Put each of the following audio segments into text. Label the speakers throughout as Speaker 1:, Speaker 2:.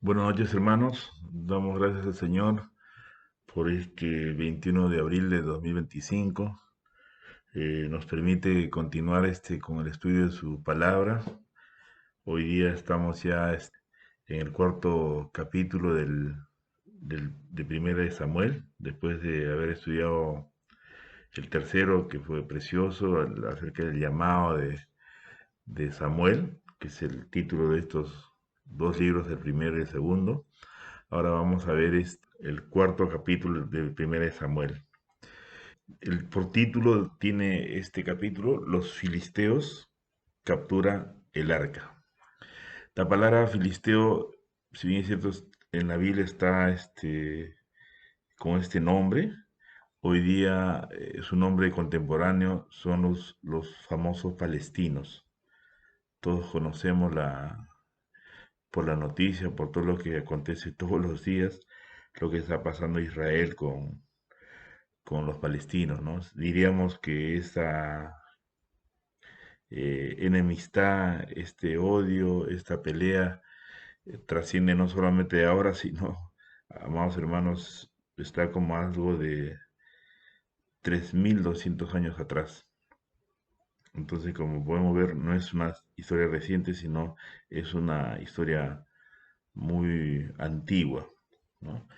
Speaker 1: Buenas noches, hermanos. Damos gracias al Señor por este 21 de abril de 2025. Nos permite continuar con el estudio de su palabra. Hoy día estamos ya en el cuarto capítulo de Primera de Samuel, después de haber estudiado el tercero, que fue precioso, acerca del llamado de Samuel, que es el título de estos dos libros, el primero y el segundo. Ahora vamos a ver el cuarto capítulo de Primera de Samuel. Por título tiene este capítulo: Los filisteos capturan el arca. La palabra filisteo, si bien es cierto, en la Biblia está con este nombre. Hoy día su nombre contemporáneo son los famosos palestinos. Todos conocemos por la noticia, por todo lo que acontece todos los días, lo que está pasando en Israel con los palestinos, ¿no? Diríamos que esta enemistad, este odio, esta pelea trasciende no solamente de ahora, sino, amados hermanos, está como algo de 3200 años atrás. Entonces, como podemos ver, no es una historia reciente, sino es una historia muy antigua, ¿no?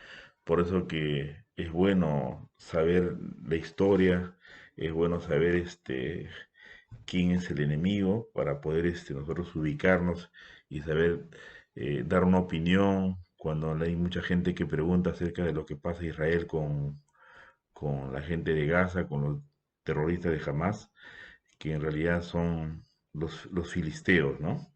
Speaker 1: Por eso que es bueno saber la historia, es bueno saber quién es el enemigo para poder nosotros ubicarnos y saber dar una opinión cuando hay mucha gente que pregunta acerca de lo que pasa en Israel con la gente de Gaza, con los terroristas de Hamas, que en realidad son los filisteos, ¿no?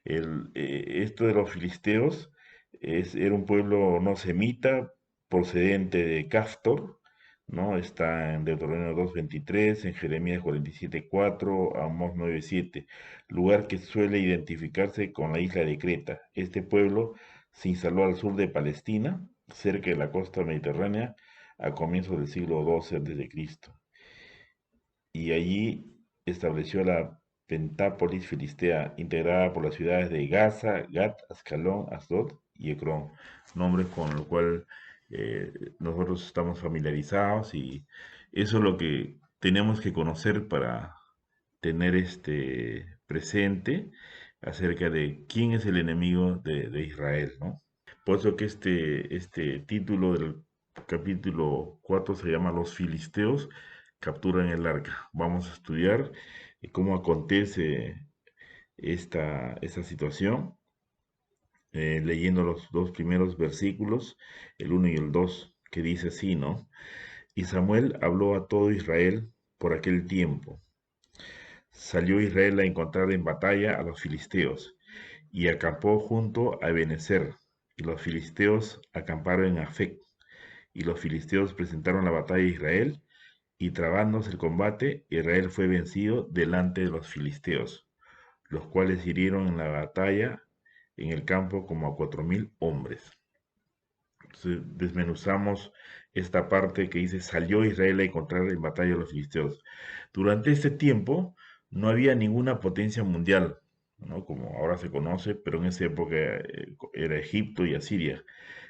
Speaker 1: Esto de los filisteos era un pueblo no semita procedente de Caftor, ¿no? Está en Deuteronomio 2:23, en Jeremías 47:4, Amós 9:7, lugar que suele identificarse con la isla de Creta. Este pueblo se instaló al sur de Palestina, cerca de la costa mediterránea, a comienzos del siglo XII a.C., y allí estableció la Pentápolis filistea, integrada por las ciudades de Gaza, Gat, Ascalón, Asdod y Ecrón, nombres con los cuales nosotros estamos familiarizados, y eso es lo que tenemos que conocer para tener presente acerca de quién es el enemigo de Israel, ¿no? Por eso que este título del capítulo 4 se llama Los filisteos capturan el arca. Vamos a estudiar cómo acontece esta situación, leyendo los dos primeros versículos, el uno y el 2, que dice así, ¿no? Y Samuel habló a todo Israel por aquel tiempo. Salió Israel a encontrar en batalla a los filisteos, y acampó junto a Ebenezer, y los filisteos acamparon en Afec, y los filisteos presentaron la batalla a Israel, y trabándose el combate, Israel fue vencido delante de los filisteos, los cuales hirieron en la batalla en el campo como a 4000 hombres. Entonces, desmenuzamos esta parte que dice: salió Israel a encontrar en batalla a los filisteos. Durante este tiempo no había ninguna potencia mundial, ¿no? Como ahora se conoce, pero en esa época era Egipto y Asiria,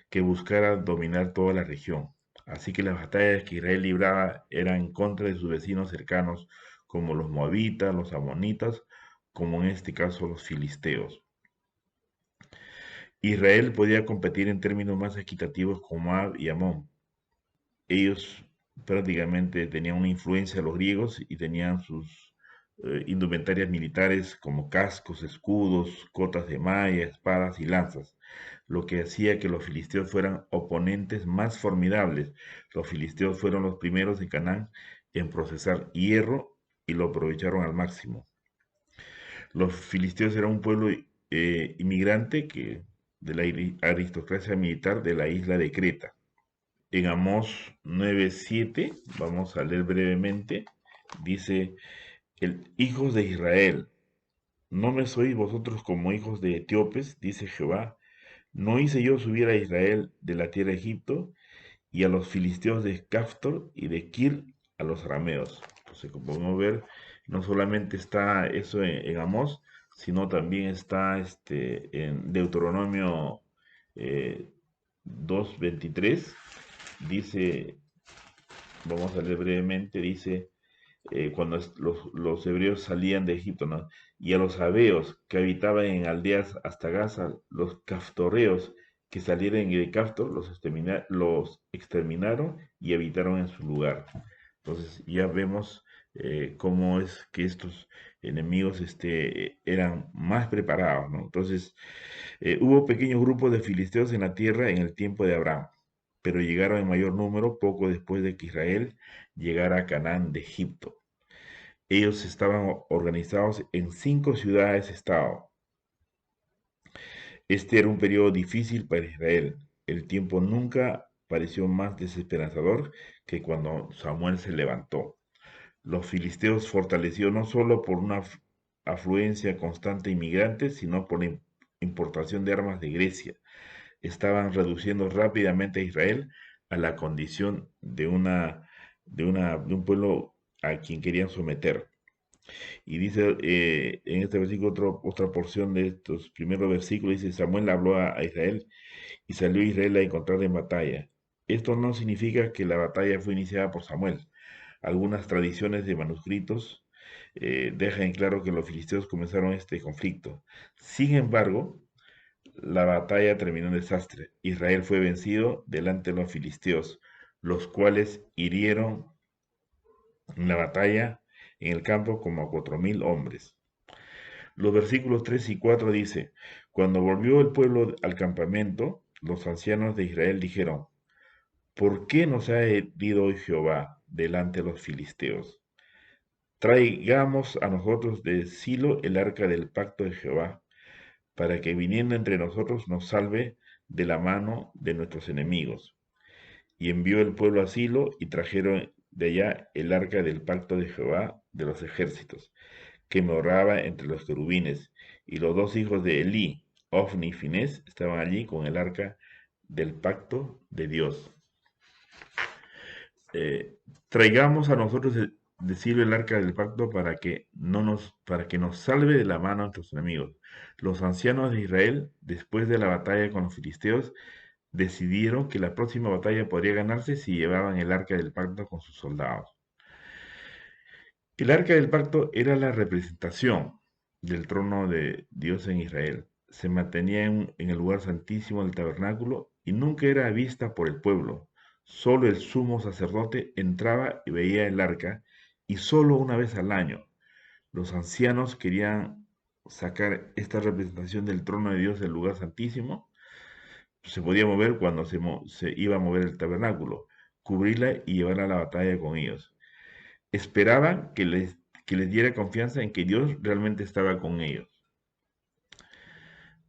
Speaker 1: que buscara dominar toda la región. Así que las batallas que Israel libraba eran en contra de sus vecinos cercanos, como los moabitas, los amonitas, como en este caso los filisteos. Israel podía competir en términos más equitativos con Moab y Amón. Ellos prácticamente tenían una influencia de los griegos y tenían sus indumentarias militares como cascos, escudos, cotas de malla, espadas y lanzas, lo que hacía que los filisteos fueran oponentes más formidables. Los filisteos fueron los primeros en Canaán en procesar hierro y lo aprovecharon al máximo. Los filisteos eran un pueblo inmigrante de la aristocracia militar de la isla de Creta. En Amós 9:7, vamos a leer brevemente, dice: hijos de Israel, ¿no me sois vosotros como hijos de etíopes? Dice Jehová. ¿No hice yo subir a Israel de la tierra de Egipto, y a los filisteos de Caftor y de Kir a los arameos? Entonces, como podemos ver, no solamente está eso en Amós, sino también está en Deuteronomio eh, 2:23, dice, vamos a leer brevemente, dice, cuando los hebreos salían de Egipto, ¿no? Y a los sabeos que habitaban en aldeas hasta Gaza, los caftoreos que salieron de Caftor, los exterminaron y habitaron en su lugar. Entonces ya vemos cómo es que estos enemigos eran más preparados, ¿no? Entonces hubo pequeños grupos de filisteos en la tierra en el tiempo de Abraham, pero llegaron en mayor número poco después de que Israel llegara a Canaán de Egipto. Ellos estaban organizados en 5 ciudades-estado. Este era un periodo difícil para Israel. El tiempo nunca pareció más desesperanzador que cuando Samuel se levantó. Los filisteos fortalecidos no solo por una afluencia constante de inmigrantes, sino por la importación de armas de Grecia. Estaban reduciendo rápidamente a Israel a la condición de un pueblo a quien querían someter. Y dice en este versículo otra porción de estos primeros versículos, dice, Samuel habló a Israel y salió Israel a encontrar en batalla. Esto no significa que la batalla fue iniciada por Samuel. Algunas tradiciones de manuscritos dejan claro que los filisteos comenzaron este conflicto. Sin embargo, la batalla terminó en desastre. Israel fue vencido delante de los filisteos, los cuales hirieron en la batalla en el campo como a 4.000 hombres. Los versículos 3 y 4 dice, cuando volvió el pueblo al campamento, los ancianos de Israel dijeron, ¿por qué nos ha herido hoy Jehová delante de los filisteos? Traigamos a nosotros de Silo el arca del pacto de Jehová, para que viniendo entre nosotros nos salve de la mano de nuestros enemigos. Y envió el pueblo a Silo y trajeron de allá el arca del pacto de Jehová de los ejércitos, que moraba entre los querubines, y los dos hijos de Elí, Ofni y Finés, estaban allí con el arca del pacto de Dios. Traigamos a nosotros decirle el arca del pacto para que nos salve de la mano de nuestros enemigos. Los ancianos de Israel, después de la batalla con los filisteos, decidieron que la próxima batalla podría ganarse si llevaban el arca del pacto con sus soldados. El arca del pacto era la representación del trono de Dios en Israel. Se mantenía en el lugar santísimo del tabernáculo y nunca era vista por el pueblo. Solo el sumo sacerdote entraba y veía el arca, y solo una vez al año. Los ancianos querían sacar esta representación del trono de Dios del lugar santísimo. Se podía mover cuando se iba a mover el tabernáculo, cubrirla y llevarla a la batalla con ellos. Esperaban que les diera confianza en que Dios realmente estaba con ellos.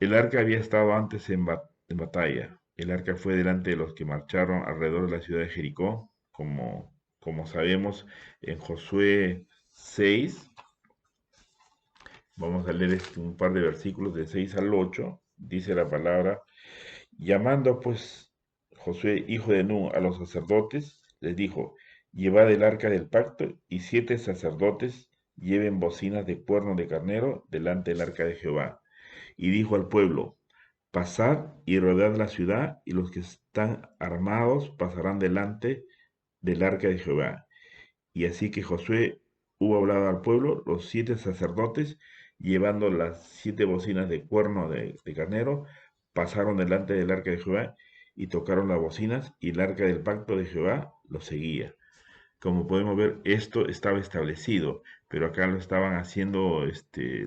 Speaker 1: El arca había estado antes en batalla. El arca fue delante de los que marcharon alrededor de la ciudad de Jericó, como sabemos en Josué 6. Vamos a leer un par de versículos de 6 al 8. Dice la palabra, llamando pues Josué, hijo de Nun, a los sacerdotes, les dijo, llevad el arca del pacto, y 7 sacerdotes lleven bocinas de cuerno de carnero delante del arca de Jehová. Y dijo al pueblo, pasad y rodead la ciudad, y los que están armados pasarán delante del arca de Jehová. Y así que Josué hubo hablado al pueblo, los 7 sacerdotes, llevando las 7 bocinas de cuerno de carnero, pasaron delante del arca de Jehová y tocaron las bocinas, y el arca del pacto de Jehová los seguía. Como podemos ver, esto estaba establecido, pero acá lo estaban haciendo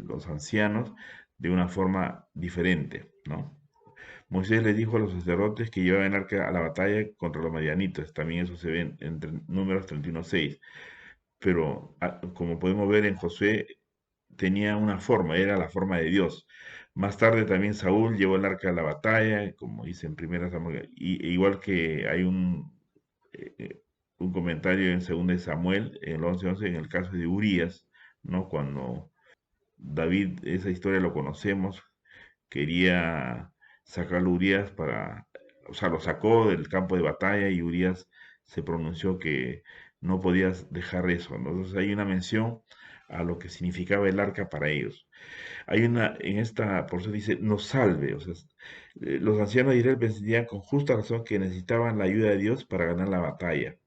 Speaker 1: los ancianos de una forma diferente, ¿no? Moisés les dijo a los sacerdotes que llevaban el arca a la batalla contra los madianitas. También eso se ve entre Números 31:6. Pero como podemos ver en Josué, tenía una forma, era la forma de Dios. Más tarde también Saúl llevó el arca a la batalla, como dice en Primera Samuel, igual que hay un comentario en 2 Samuel, en el 11:11, en el caso de Urías, ¿no? Cuando David, esa historia lo conocemos, quería sacar a Urías o sea, lo sacó del campo de batalla y Urías se pronunció que no podías dejar eso, ¿no? Entonces hay una mención a lo que significaba el arca para ellos. En esta porción dice, nos salve. O sea, los ancianos de Israel pensarían con justa razón que necesitaban la ayuda de Dios para ganar la batalla,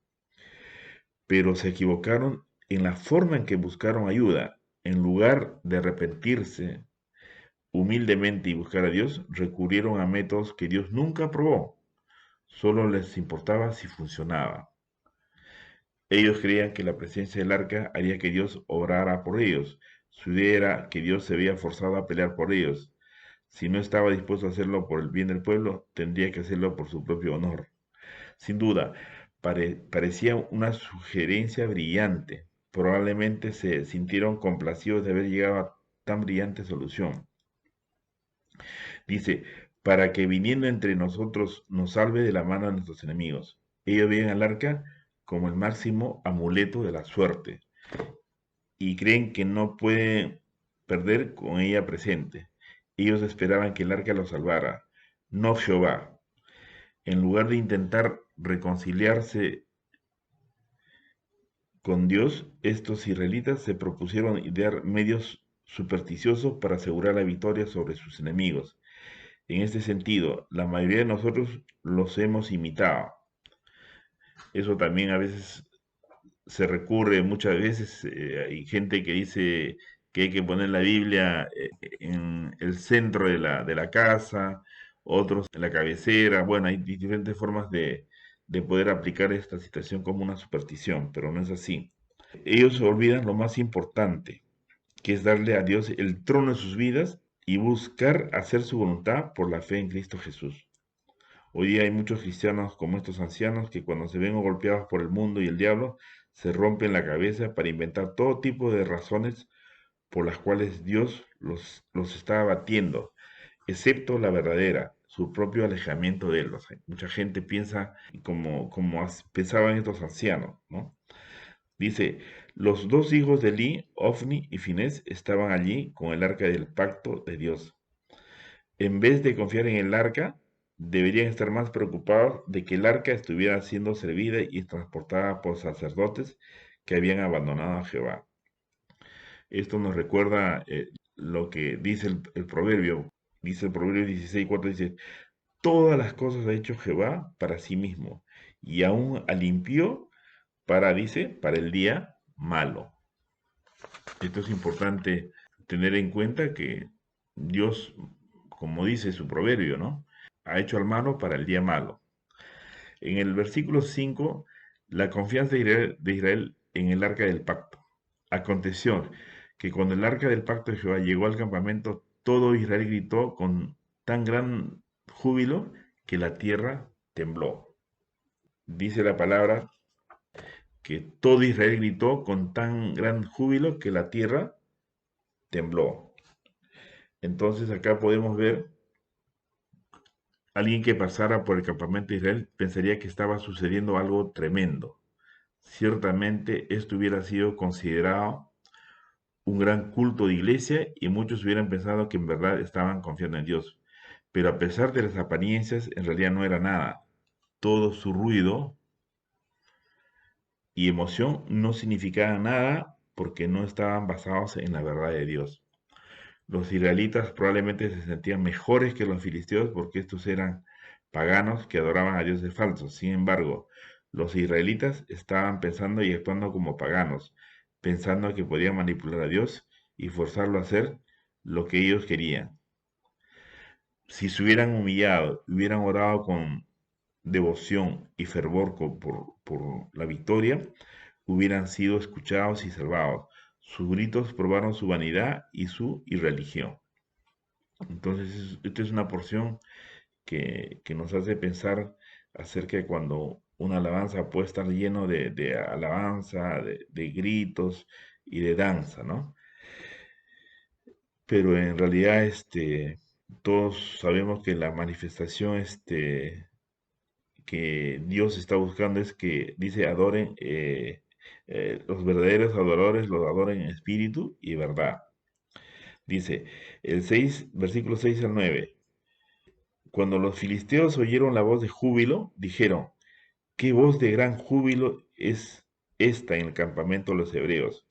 Speaker 1: pero se equivocaron en la forma en que buscaron ayuda. En lugar de arrepentirse humildemente y buscar a Dios, recurrieron a métodos que Dios nunca aprobó. Solo les importaba si funcionaba. Ellos creían que la presencia del arca haría que Dios obrara por ellos. Su idea era que Dios se había forzado a pelear por ellos. Si no estaba dispuesto a hacerlo por el bien del pueblo, tendría que hacerlo por su propio honor. Sin duda, parecía una sugerencia brillante. Probablemente se sintieron complacidos de haber llegado a tan brillante solución. Dice, para que viniendo entre nosotros nos salve de la mano de nuestros enemigos. Ellos veían al arca como el máximo amuleto de la suerte y creen que no pueden perder con ella presente. Ellos esperaban que el arca los salvara, no Jehová. En lugar de intentar reconciliarse con Dios, estos israelitas se propusieron idear medios supersticiosos para asegurar la victoria sobre sus enemigos. En este sentido, la mayoría de nosotros los hemos imitado. Eso también a veces se recurre, muchas veces hay gente que dice que hay que poner la Biblia en el centro de la casa, otros en la cabecera. Bueno, hay diferentes formas de poder aplicar esta situación como una superstición, pero no es así. Ellos se olvidan lo más importante, que es darle a Dios el trono de sus vidas y buscar hacer su voluntad por la fe en Cristo Jesús. Hoy día hay muchos cristianos como estos ancianos que cuando se ven golpeados por el mundo y el diablo, se rompen la cabeza para inventar todo tipo de razones por las cuales Dios los está abatiendo, excepto la verdadera, su propio alejamiento de él. O sea, mucha gente piensa como pensaban estos ancianos, ¿no? Dice, los dos hijos de Eli, Ofni y Finés, estaban allí con el arca del pacto de Dios. En vez de confiar en el arca, deberían estar más preocupados de que el arca estuviera siendo servida y transportada por sacerdotes que habían abandonado a Jehová. Esto nos recuerda lo que dice el proverbio. Dice el proverbio 16:4, dice, todas las cosas ha hecho Jehová para sí mismo, y aún limpió para, dice, para el día malo. Esto es importante tener en cuenta que Dios, como dice su proverbio, ¿no? Ha hecho al malo para el día malo. En el versículo 5, la confianza de Israel en el arca del pacto. Aconteció que cuando el arca del pacto de Jehová llegó al campamento, todo Israel gritó con tan gran júbilo que la tierra tembló. Dice la palabra que todo Israel gritó con tan gran júbilo que la tierra tembló. Entonces acá podemos ver alguien que pasara por el campamento de Israel pensaría que estaba sucediendo algo tremendo. Ciertamente esto hubiera sido considerado un gran culto de iglesia y muchos hubieran pensado que en verdad estaban confiando en Dios. Pero a pesar de las apariencias, en realidad no era nada. Todo su ruido y emoción no significaban nada porque no estaban basados en la verdad de Dios. Los israelitas probablemente se sentían mejores que los filisteos porque estos eran paganos que adoraban a dioses falsos. Sin embargo, los israelitas estaban pensando y actuando como paganos, pensando que podían manipular a Dios y forzarlo a hacer lo que ellos querían. Si se hubieran humillado, hubieran orado con devoción y fervor por la victoria, hubieran sido escuchados y salvados. Sus gritos probaron su vanidad y su irreligión. Entonces, esta es una porción que nos hace pensar acerca de cuando una alabanza puede estar lleno de alabanza, de gritos y de danza, ¿no? Pero en realidad, todos sabemos que la manifestación, que Dios está buscando es que, dice, adoren, los verdaderos adoradores los adoren en espíritu y verdad. Dice, el 6, versículo 6 al 9. Cuando los filisteos oyeron la voz de júbilo, dijeron, ¿qué voz de gran júbilo es esta en el campamento de los hebreos?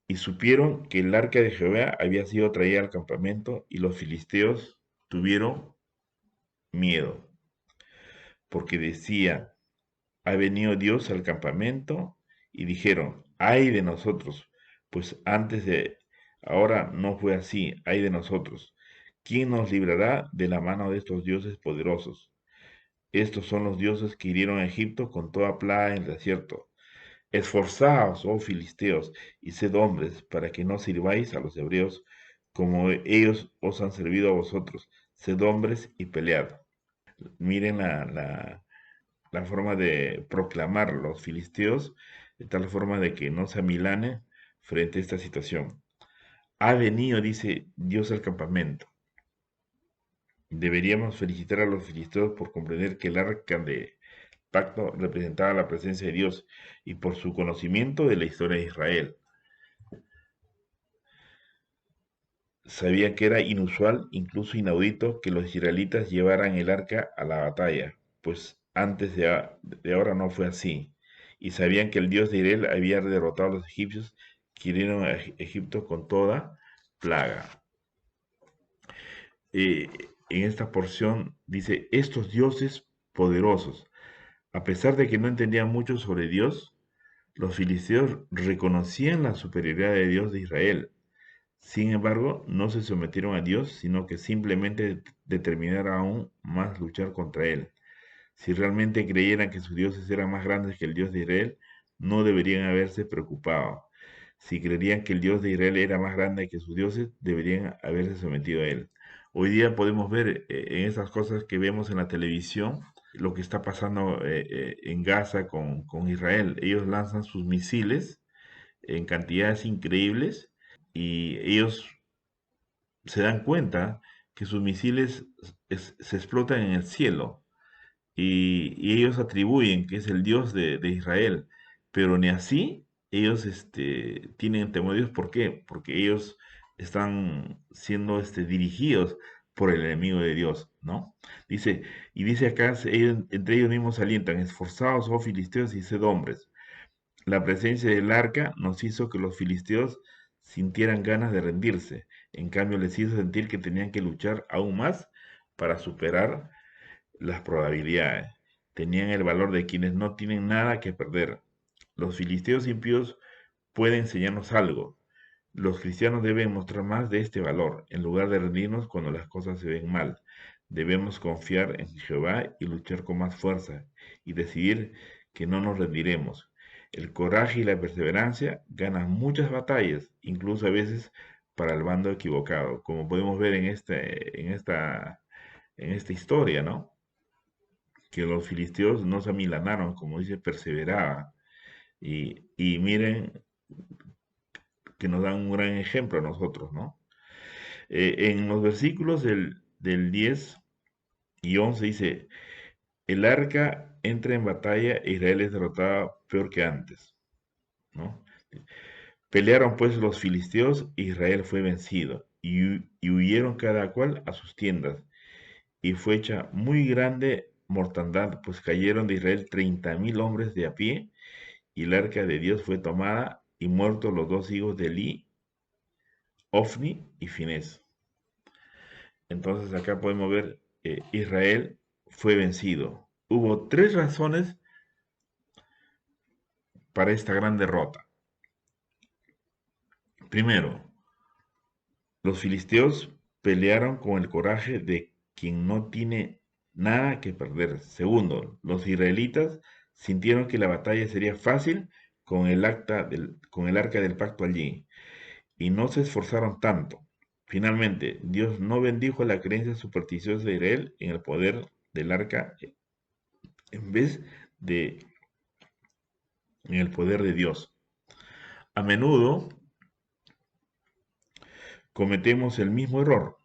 Speaker 1: Y supieron que el arca de Jehová había sido traída al campamento, y los filisteos tuvieron miedo, porque decía, ha venido Dios al campamento, y dijeron, ay de nosotros, pues antes de ahora no fue así, ay de nosotros. ¿Quién nos librará de la mano de estos dioses poderosos? Estos son los dioses que hirieron a Egipto con toda plaga en el desierto. Esforzaos, oh filisteos, y sed hombres, para que no sirváis a los hebreos como ellos os han servido a vosotros. Sed hombres y pelead. Miren la forma de proclamar los filisteos, de tal forma de que no se amilane frente a esta situación. Ha venido, dice Dios, al campamento. Deberíamos felicitar a los filisteos por comprender que el arca de pacto representaba la presencia de Dios y por su conocimiento de la historia de Israel. Sabía que era inusual, incluso inaudito, que los israelitas llevaran el arca a la batalla, pues antes de ahora no fue así. Y sabían que el Dios de Israel había derrotado a los egipcios que hirieron a Egipto con toda plaga. Eh, en esta porción dice, estos dioses poderosos, a pesar de que no entendían mucho sobre Dios, los filisteos reconocían la superioridad de Dios de Israel. Sin embargo, no se sometieron a Dios, sino que simplemente determinaron aún más luchar contra Él. Si realmente creyeran que sus dioses eran más grandes que el Dios de Israel, no deberían haberse preocupado. Si creerían que el Dios de Israel era más grande que sus dioses, deberían haberse sometido a Él. Hoy día podemos ver en esas cosas que vemos en la televisión lo que está pasando en Gaza con Israel. Ellos lanzan sus misiles en cantidades increíbles y ellos se dan cuenta que sus misiles se explotan en el cielo y ellos atribuyen que es el Dios de Israel, pero ni así ellos tienen temor de Dios. ¿Por qué? Porque ellos están siendo dirigidos por el enemigo de Dios, ¿no? Dice, y dice acá, entre ellos mismos se alientan, esforzados, oh filisteos, y sed hombres. La presencia del arca nos hizo que los filisteos sintieran ganas de rendirse. En cambio, les hizo sentir que tenían que luchar aún más para superar las probabilidades. Tenían el valor de quienes no tienen nada que perder. Los filisteos impíos pueden enseñarnos algo. Los cristianos deben mostrar más de este valor, en lugar de rendirnos cuando las cosas se ven mal. Debemos confiar en Jehová y luchar con más fuerza, y decidir que no nos rendiremos. El coraje y la perseverancia ganan muchas batallas, incluso a veces para el bando equivocado, como podemos ver en esta historia, ¿no? Que los filisteos no se amilanaron, como dice, perseveraban. Y miren que nos dan un gran ejemplo a nosotros, ¿no? En los versículos del 10 y 11 dice, el arca entra en batalla e Israel es derrotada peor que antes, ¿no? Pelearon pues los filisteos e Israel fue vencido y huyeron cada cual a sus tiendas y fue hecha muy grande mortandad, pues cayeron de Israel 30,000 hombres de a pie y el arca de Dios fue tomada y muertos los dos hijos de Eli, Ofni y Finés. Entonces acá podemos ver, Israel fue vencido. Hubo tres razones para esta gran derrota. Primero, los filisteos pelearon con el coraje de quien no tiene nada que perder. Segundo, los israelitas sintieron que la batalla sería fácil con el arca del pacto allí y no se esforzaron tanto. Finalmente, Dios no bendijo la creencia supersticiosa de Israel en el poder del arca en vez de en el poder de Dios. A menudo cometemos el mismo error,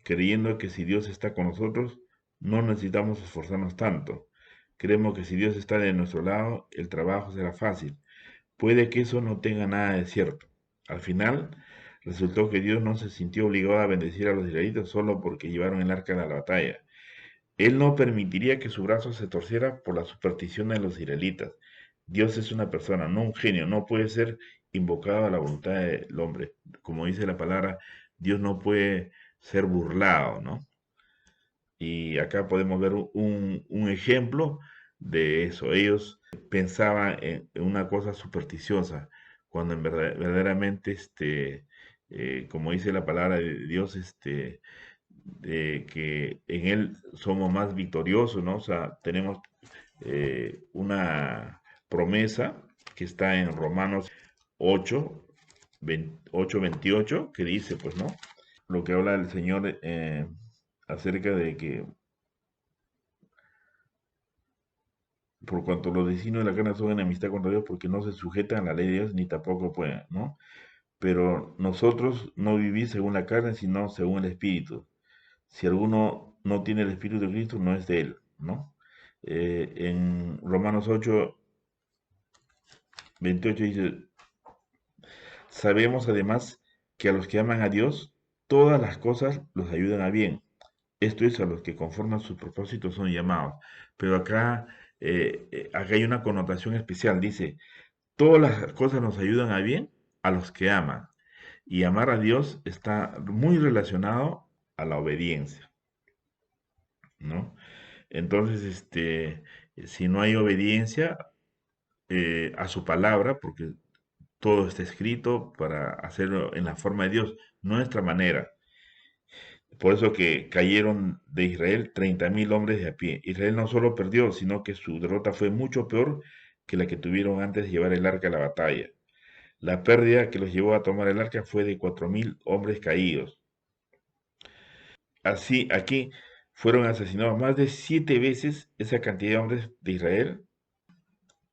Speaker 1: creyendo que si Dios está con nosotros, no necesitamos esforzarnos tanto. Creemos que si Dios está de nuestro lado, el trabajo será fácil. Puede que eso no tenga nada de cierto. Al final, resultó que Dios no se sintió obligado a bendecir a los israelitas solo porque llevaron el arca a la batalla. Él no permitiría que su brazo se torciera por la superstición de los israelitas. Dios es una persona, no un genio, no puede ser invocado a la voluntad del hombre. Como dice la palabra, Dios no puede ser burlado, ¿no? Y acá podemos ver un ejemplo de eso. Ellos pensaban en una cosa supersticiosa, cuando verdaderamente, como dice la palabra de Dios, de que en Él somos más victoriosos, ¿no? O sea, tenemos una promesa que está en Romanos 8, 28, que dice, pues, ¿no? Lo que habla el Señor acerca de que por cuanto los designios de la carne son enemistad contra Dios porque no se sujetan a la ley de Dios ni tampoco pueden, ¿no? Pero nosotros no vivimos según la carne, sino según el Espíritu. Si alguno no tiene el Espíritu de Cristo, no es de él, ¿no? En Romanos 8, 28 dice, sabemos además que a los que aman a Dios, todas las cosas los ayudan a bien. Esto es a los que conforman sus propósitos son llamados. Pero acá hay una connotación especial. Dice, todas las cosas nos ayudan a bien a los que aman. Y amar a Dios está muy relacionado a la obediencia, ¿no? Entonces, si no hay obediencia a su palabra, porque todo está escrito para hacerlo en la forma de Dios, nuestra manera. Por eso que cayeron de Israel 30.000 hombres de a pie. Israel no solo perdió, sino que su derrota fue mucho peor que la que tuvieron antes de llevar el arca a la batalla. La pérdida que los llevó a tomar el arca fue de 4.000 hombres caídos. Así, aquí fueron asesinados más de 7 veces esa cantidad de hombres de Israel.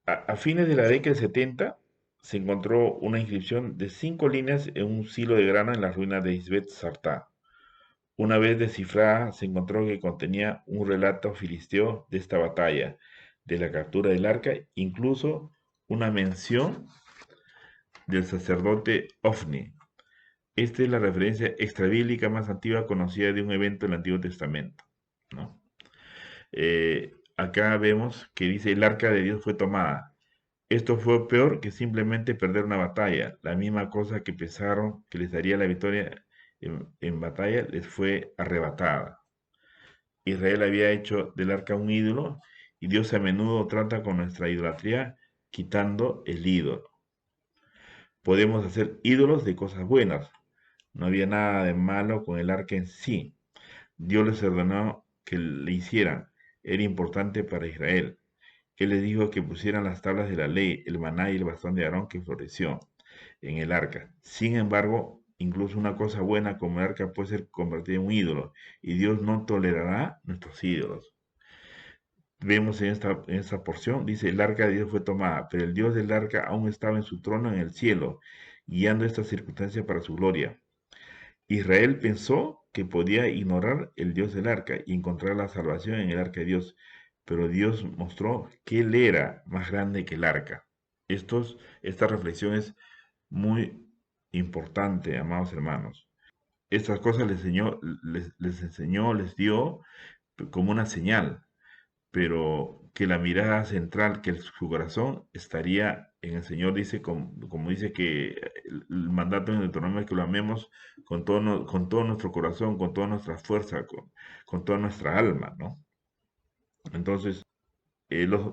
Speaker 1: A fines de la década de 70 se encontró una inscripción de 5 líneas en un silo de grano en las ruinas de Isbet Sartá. Una vez descifrada, se encontró que contenía un relato filisteo de esta batalla, de la captura del arca, incluso una mención del sacerdote Ofni. Esta es la referencia extrabíblica más antigua conocida de un evento del Antiguo Testamento, ¿no? Acá vemos que dice el arca de Dios fue tomada. Esto fue peor que simplemente perder una batalla. La misma cosa que pensaron que les daría la victoria en batalla les fue arrebatada. Israel había hecho del arca un ídolo y Dios a menudo trata con nuestra idolatría quitando el ídolo. Podemos hacer ídolos de cosas buenas. No había nada de malo con el arca en sí. Dios les ordenó que le hicieran. Era importante para Israel. Él les dijo que pusieran las tablas de la ley, el maná y el bastón de Aarón que floreció en el arca. Sin embargo, incluso una cosa buena como el arca puede ser convertida en un ídolo, y Dios no tolerará nuestros ídolos. Vemos en esta porción, dice, el arca de Dios fue tomada, pero el Dios del arca aún estaba en su trono en el cielo, guiando esta circunstancia para su gloria. Israel pensó que podía ignorar el Dios del arca y encontrar la salvación en el arca de Dios, pero Dios mostró que Él era más grande que el arca. Esta reflexión es muy importante, amados hermanos. Estas cosas les enseñó, les dio como una señal, pero que la mirada central, que su corazón estaría en el Señor, dice, como dice que el mandato en Deuteronomio es que lo amemos con todo nuestro corazón, con toda nuestra fuerza, con toda nuestra alma, ¿no? Entonces,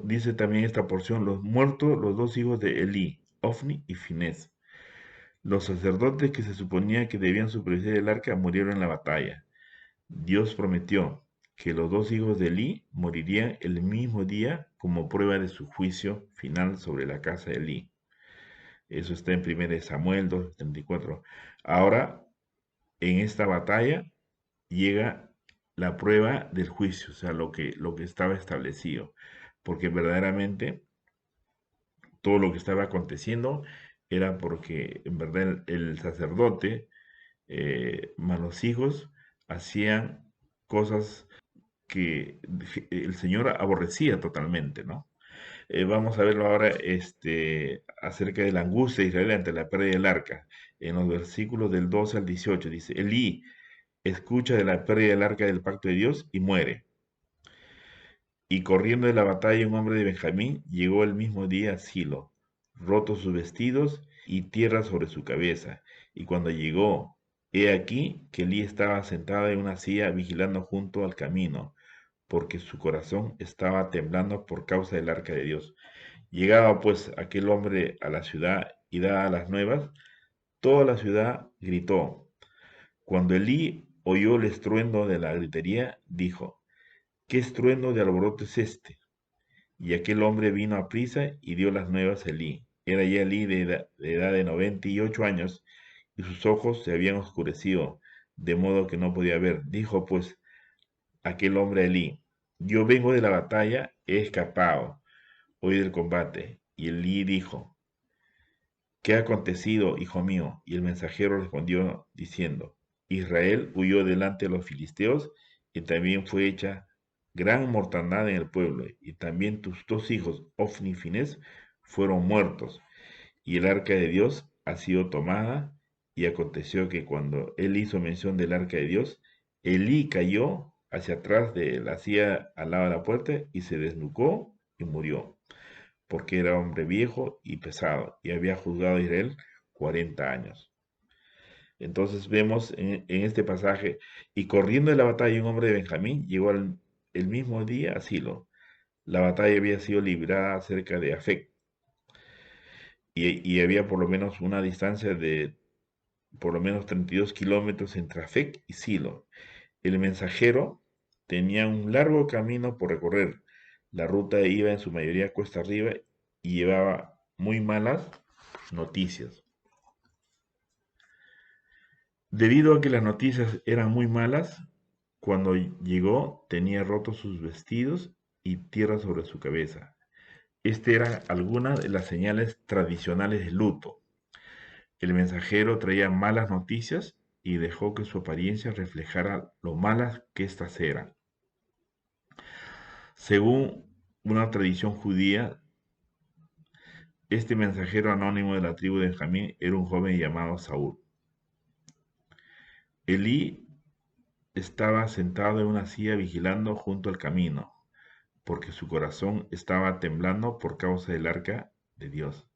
Speaker 1: dice también esta porción, los muertos, los dos hijos de Elí, Ofni y Finés. Los sacerdotes que se suponía que debían supervisar el arca murieron en la batalla. Dios prometió que los dos hijos de Elí morirían el mismo día como prueba de su juicio final sobre la casa de Elí. Eso está en 1 Samuel 2:34. Ahora, en esta batalla, llega la prueba del juicio, o sea, lo que estaba establecido. Porque verdaderamente todo lo que estaba aconteciendo era porque en verdad el sacerdote más los hijos hacían cosas que el Señor aborrecía totalmente, ¿no? Vamos a verlo ahora acerca de la angustia de Israel ante la pérdida del arca. En los versículos del 12 al 18 dice, Elí escucha de la pérdida del arca del pacto de Dios y muere. Y corriendo de la batalla un hombre de Benjamín llegó el mismo día a Silo, rotos sus vestidos y tierra sobre su cabeza. Y cuando llegó, he aquí que Elí estaba sentado en una silla vigilando junto al camino, porque su corazón estaba temblando por causa del arca de Dios. Llegaba pues aquel hombre a la ciudad y dadas las nuevas, toda la ciudad gritó. Cuando Elí oyó el estruendo de la gritería, dijo, ¿qué estruendo de alboroto es este? Y aquel hombre vino a prisa y dio las nuevas a Elí. Era ya Elí de edad de 98 años, y sus ojos se habían oscurecido, de modo que no podía ver. Dijo pues aquel hombre a Elí, yo vengo de la batalla, he escapado hoy del combate. Y Elí dijo, ¿qué ha acontecido, hijo mío? Y el mensajero respondió diciendo, Israel huyó delante de los filisteos y también fue hecha gran mortandad en el pueblo, y también tus dos hijos, Ofni y Finés, fueron muertos, y el arca de Dios ha sido tomada. Y aconteció que cuando él hizo mención del arca de Dios, Elí cayó hacia atrás de la silla al lado de la puerta y se desnucó y murió porque era hombre viejo y pesado, y había juzgado a Israel 40 años. Entonces vemos en este pasaje, y corriendo de la batalla un hombre de Benjamín llegó el mismo día a Silo. La batalla había sido librada cerca de Afec, y había por lo menos una distancia de por lo menos 32 kilómetros entre Afec y Silo. El mensajero tenía un largo camino por recorrer. La ruta iba en su mayoría cuesta arriba y llevaba muy malas noticias. Debido a que las noticias eran muy malas, cuando llegó tenía rotos sus vestidos y tierra sobre su cabeza. Esta era alguna de las señales tradicionales de luto. El mensajero traía malas noticias y dejó que su apariencia reflejara lo malas que éstas eran. Según una tradición judía, este mensajero anónimo de la tribu de Benjamín era un joven llamado Saúl. Elí estaba sentado en una silla vigilando junto al camino, porque su corazón estaba temblando por causa del arca de Dios.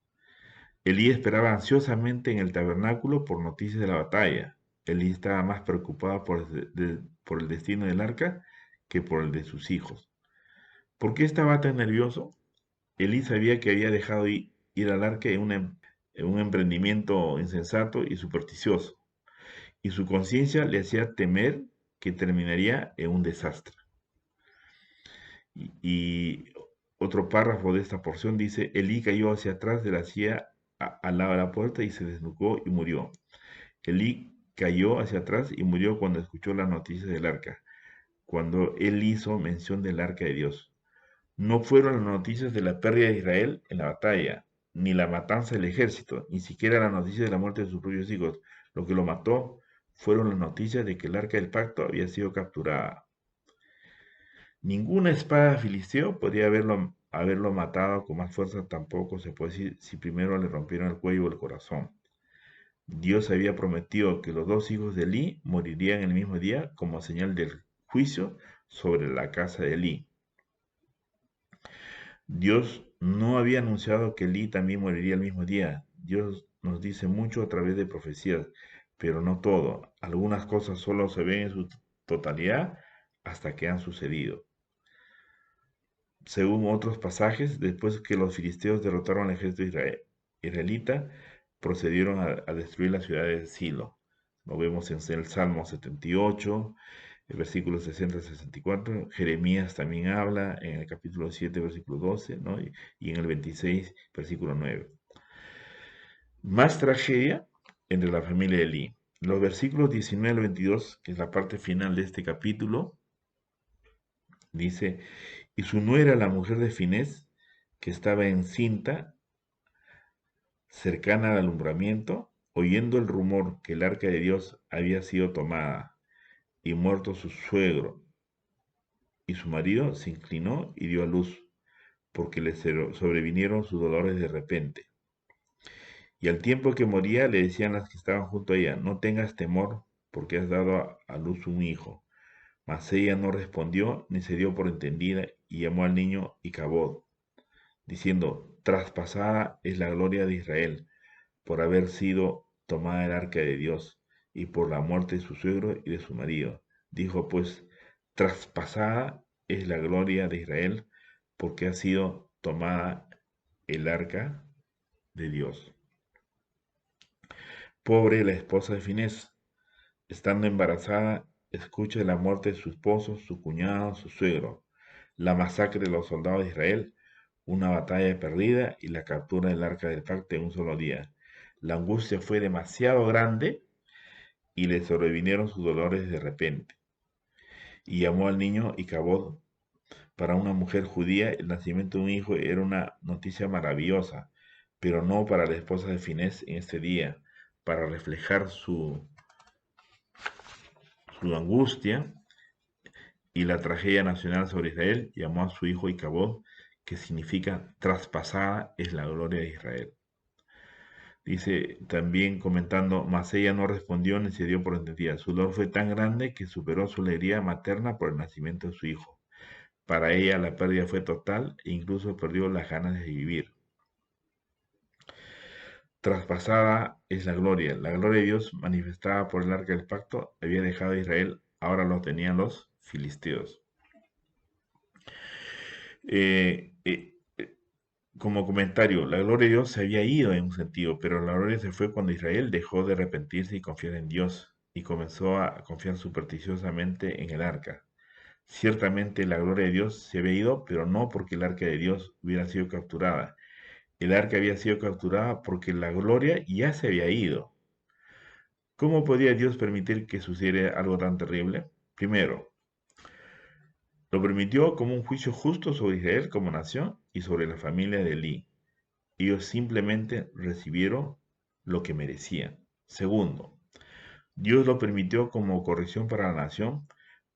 Speaker 1: Elí esperaba ansiosamente en el tabernáculo por noticias de la batalla. Elí estaba más preocupado por el destino del arca que por el de sus hijos. ¿Por qué estaba tan nervioso? Elí sabía que había dejado ir al arca en un emprendimiento insensato y supersticioso, y su conciencia le hacía temer que terminaría en un desastre. Y otro párrafo de esta porción dice, Elí cayó hacia atrás de la silla al lado de la puerta y se desnucó y murió. Elí cayó hacia atrás y murió cuando escuchó las noticias del arca, cuando él hizo mención del arca de Dios. No fueron las noticias de la pérdida de Israel en la batalla, ni la matanza del ejército, ni siquiera las noticias de la muerte de sus propios hijos. Lo que lo mató fueron las noticias de que el arca del pacto había sido capturada. Ninguna espada filisteo podría haberlo matado con más fuerza, tampoco se puede decir si primero le rompieron el cuello o el corazón. Dios había prometido que los dos hijos de Elí morirían el mismo día como señal del juicio sobre la casa de Elí. Dios no había anunciado que Elí también moriría el mismo día. Dios nos dice mucho a través de profecías, pero no todo. Algunas cosas solo se ven en su totalidad hasta que han sucedido. Según otros pasajes, después que los filisteos derrotaron al ejército israelita, procedieron a destruir la ciudad de Silo. Lo vemos en el Salmo 78, el versículo 60 al 64. Jeremías también habla en el capítulo 7, versículo 12, ¿no? Y en el 26, versículo 9. Más tragedia entre la familia de Elí. Los versículos 19 al 22, que es la parte final de este capítulo, dice, y su nuera, la mujer de Finés, que estaba encinta, cercana al alumbramiento, oyendo el rumor que el arca de Dios había sido tomada y muerto su suegro y su marido, se inclinó y dio a luz, porque le sobrevinieron sus dolores de repente. Y al tiempo que moría le decían las que estaban junto a ella, no tengas temor, porque has dado a luz un hijo. Mas ella no respondió ni se dio por entendida y llamó al niño Icabod, diciendo, traspasada es la gloria de Israel, por haber sido tomada el arca de Dios y por la muerte de su suegro y de su marido. Dijo pues, traspasada es la gloria de Israel porque ha sido tomada el arca de Dios. Pobre la esposa de Finés, estando embarazada, escucha de la muerte de su esposo, su cuñado, su suegro, la masacre de los soldados de Israel, una batalla perdida y la captura del arca del pacto en un solo día. La angustia fue demasiado grande y le sobrevinieron sus dolores de repente. Y llamó al niño Icabod. Para una mujer judía, el nacimiento de un hijo era una noticia maravillosa, pero no para la esposa de Finés en este día, para reflejar su angustia y la tragedia nacional sobre Israel, llamó a su hijo Icabod, que significa traspasada es la gloria de Israel. Dice también comentando, mas ella no respondió ni se dio por entendida. Su dolor fue tan grande que superó su alegría materna por el nacimiento de su hijo. Para ella la pérdida fue total e incluso perdió las ganas de vivir. Traspasada es la gloria. La gloria de Dios manifestada por el arca del pacto había dejado a Israel, ahora lo tenían los filisteos. Eh, eh, eh, Como comentario, la gloria de Dios se había ido en un sentido, pero la gloria se fue cuando Israel dejó de arrepentirse y confiar en Dios y comenzó a confiar supersticiosamente en el arca. Ciertamente la gloria de Dios se había ido, pero no porque el arca de Dios hubiera sido capturada. El arca había sido capturada porque la gloria ya se había ido. ¿Cómo podía Dios permitir que sucediera algo tan terrible? Primero, lo permitió como un juicio justo sobre Israel como nación y sobre la familia de Elí. Ellos simplemente recibieron lo que merecían. Segundo, Dios lo permitió como corrección para la nación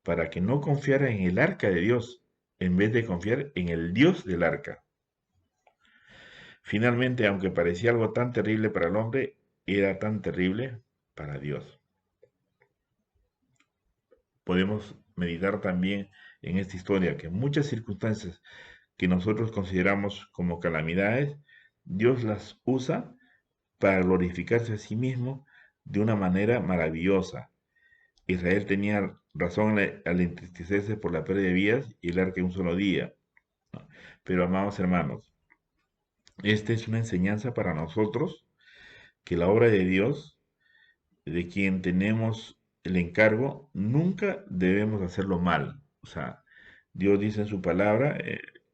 Speaker 1: para que no confiara en el arca de Dios en vez de confiar en el Dios del arca. Finalmente, aunque parecía algo tan terrible para el hombre, era tan terrible para Dios. Podemos meditar también en esta historia que muchas circunstancias que nosotros consideramos como calamidades, Dios las usa para glorificarse a sí mismo de una manera maravillosa. Israel tenía razón al entristecerse por la pérdida de vidas y el arca en un solo día. Pero, amados hermanos, esta es una enseñanza para nosotros que la obra de Dios, de quien tenemos el encargo, nunca debemos hacerlo mal. O sea, Dios dice en su palabra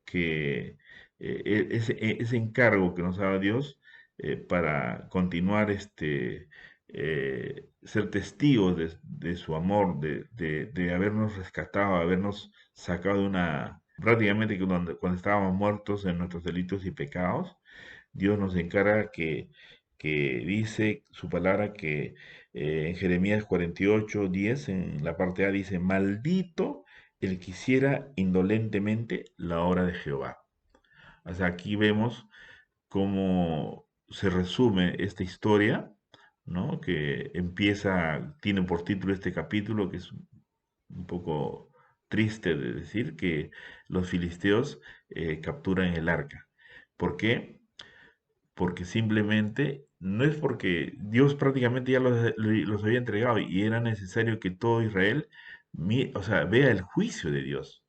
Speaker 1: que ese encargo que nos ha dado Dios para continuar ser testigos de su amor, de habernos rescatado, habernos sacado de una, prácticamente que cuando estábamos muertos en nuestros delitos y pecados, Dios nos encarga que dice su palabra que en Jeremías 48:10, en la parte A dice, maldito el que hiciera indolentemente la obra de Jehová. O sea, aquí vemos cómo se resume esta historia, ¿no? Que empieza, tiene por título este capítulo, que es un poco triste de decir, que los filisteos capturan el arca. ¿Por qué? Porque simplemente no es porque Dios prácticamente ya los había entregado y era necesario que todo Israel, o sea, vea el juicio de Dios,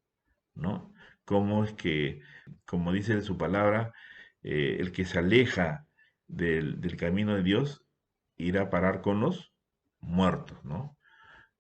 Speaker 1: ¿no? Cómo es que, como dice en su palabra, el que se aleja del camino de Dios irá a parar con los muertos, ¿no?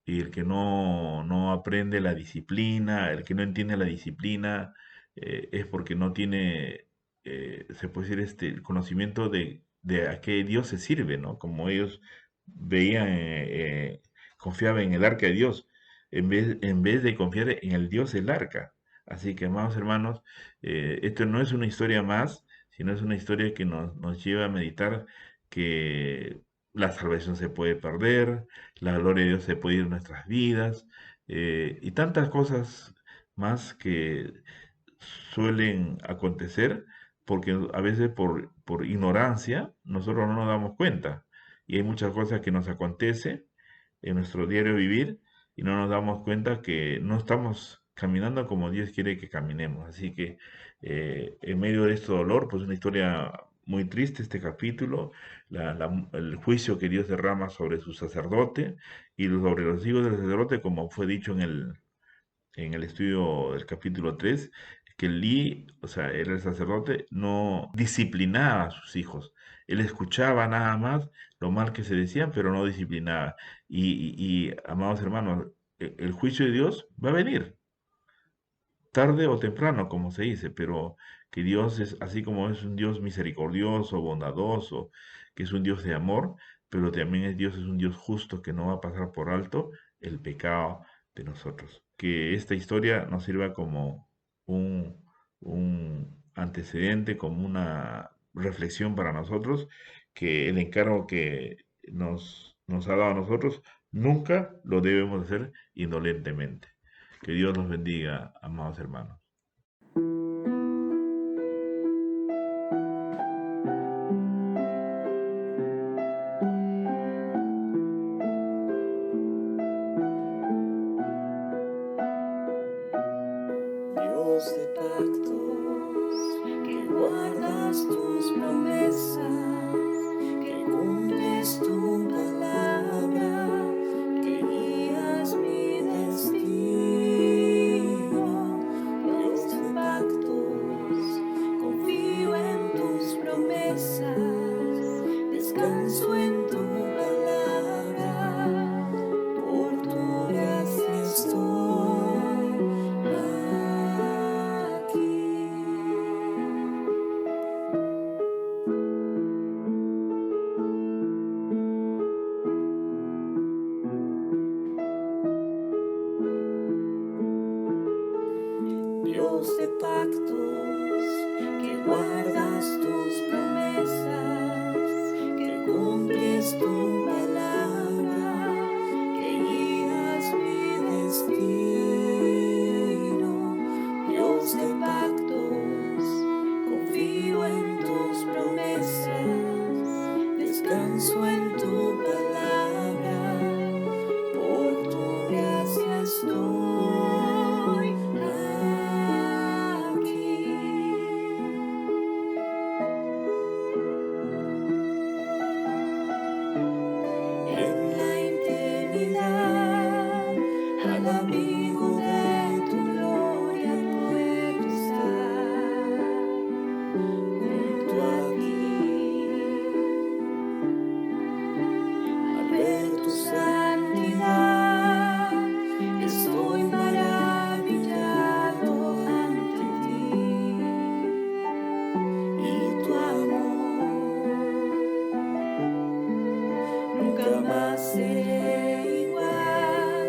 Speaker 1: Y el que no aprende la disciplina, el que no entiende la disciplina, es porque no tiene, se puede decir, el conocimiento de a qué Dios se sirve, ¿no? Como ellos veían, confiaban en el arca de Dios, en vez de confiar en el Dios del arca. Así que, amados hermanos, esto no es una historia más, sino es una historia que nos lleva a meditar que la salvación se puede perder, la gloria de Dios se puede ir en nuestras vidas, y tantas cosas más que suelen acontecer porque a veces por ignorancia nosotros no nos damos cuenta. Y hay muchas cosas que nos acontecen en nuestro diario vivir y no nos damos cuenta que no estamos caminando como Dios quiere que caminemos. Así que en medio de este dolor, pues una historia muy triste este capítulo, el juicio que Dios derrama sobre su sacerdote y sobre los hijos del sacerdote, como fue dicho en el estudio del capítulo 3 que Lee, o sea, era el sacerdote, no disciplinaba a sus hijos. Él escuchaba nada más lo mal que se decían, pero no disciplinaba. Amados hermanos, el juicio de Dios va a venir, tarde o temprano, como se dice, pero que Dios es, así como es un Dios misericordioso, bondadoso, que es un Dios de amor, pero también es un Dios justo que no va a pasar por alto el pecado de nosotros. Que esta historia nos sirva como un, un antecedente, como una reflexión para nosotros, que el encargo que nos ha dado a nosotros nunca lo debemos hacer indolentemente. Que Dios los bendiga, amados hermanos.
Speaker 2: Dios de pactos, que guardas tus promesas, que cumples tu palabra, que guías mi destino. Dios de pactos, confío en tus promesas, descanso en tu palabra, por tu gracia estoy aquí. Dios de pactos, que guardas tus promesas, que cumples tu palabra, que guías mi destino. Dios de pactos, confío en tus promesas, descanso en tu palabra, por tu gracia estoy aquí. En la intimidad, al abrigo de tu gloria puedo estar junto a ti. Al ver tu santidad, estoy maravillado ante ti, y tu amor nunca más seré igual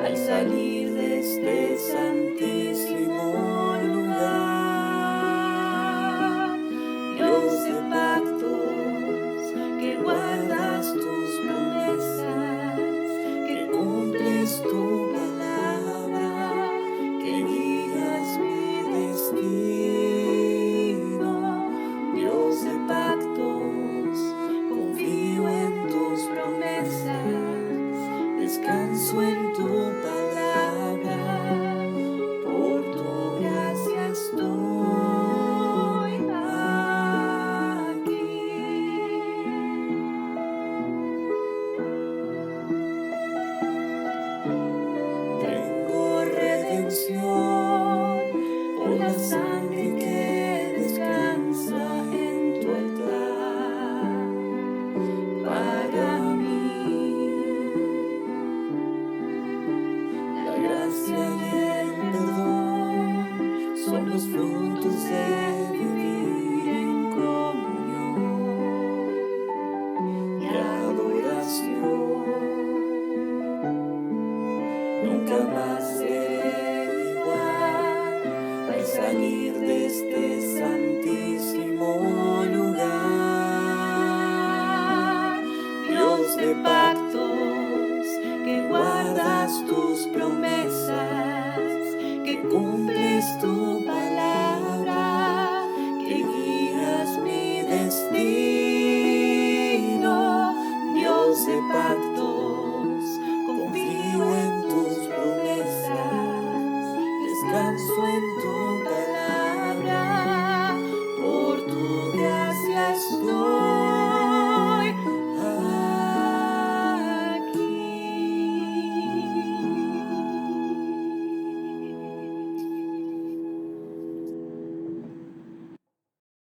Speaker 2: al salir de este santísimo lugar. Dios de pactos, que guardas tus promesas, que cumples tu palabra, que guías mi destino. Dios de pactos, confío en tus promesas, descanso en tu palabra, por tu gracia estoy aquí. Tengo redención por la sangre que descansa en tu altar. Para mí, la gracia y el perdón son los frutos de vivir en comunión y adoración. Nunca más seré igual al salir de este santísimo lugar. Dios de paz.